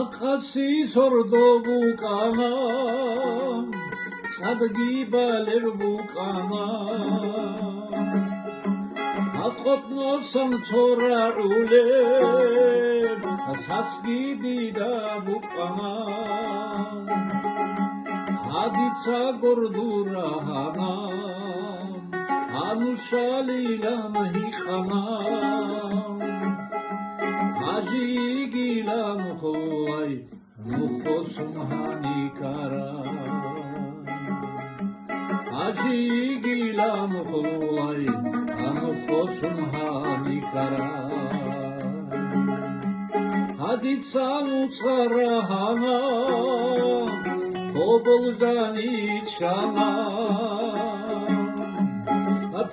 აკაცის ორდო ვუკანა წადგიბალერ ვუკანა აკოტნოსამ თორაულე სასგიბიდა ვუკანა ადიცა გორდურანა ანუშალილამ ჰიხანა აჯიგილამ ხოლაი მუხოსმანი კარა აჯიგილამ ხოლაი მუხოსმანი კარა ადიცა უცარანა ობოლდანი ჩამა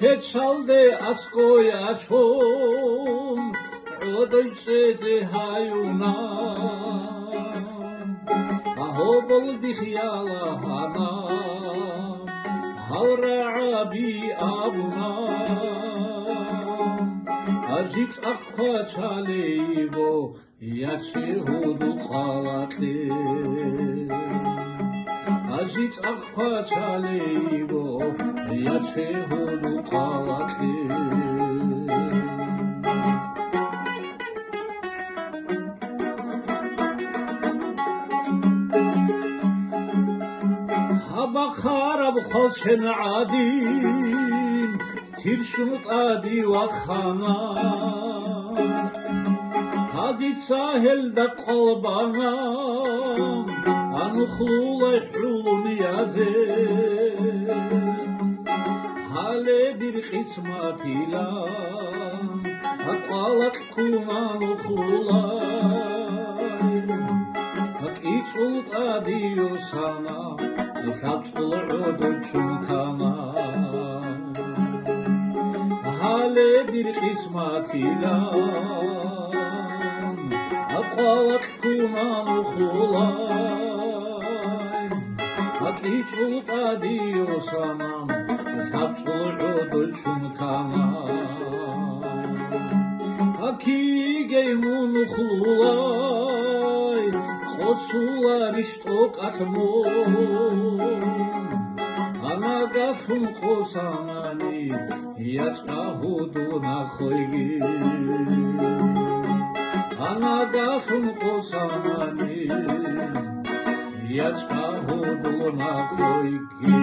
ფეჩალდე ასკოია ჩომ ოდოյცეზე ჰაიუნა აჰობოლდი ხიალანა ჰავრააბი აბუნა აჯიც ახქვაჩალეიბო იაჩი ჰუდუ ყალატე აჯიც ახქვაჩალეიბო იაჩი ჰუდუ ყალატე ხარაბ ხოლჩენ ადინ თირშუტადი ვახანა ადიცა ჰელდა ყოლბანა ანუხლულა ჰრუნიაზე ჰალე დირყიც მათილა აყალაკ კუმანუხლულა აკიწულტადი ოსანა თაფწულროდო ჩუნქამა ჰალე დირყის მათილა აყალაკ კუმანუხლულა აკიწულტადი ოსანა თაფწულროდო ჩუნქამა აკიგე მუნუხლულა ხოსულარი შტოკათმო ანაგახუნ ხოსამანი იაჭა ჰუდუ ნახოიგი ანაგახუნ ხოსამანი იაჭა ჰუდუ ნახოიგი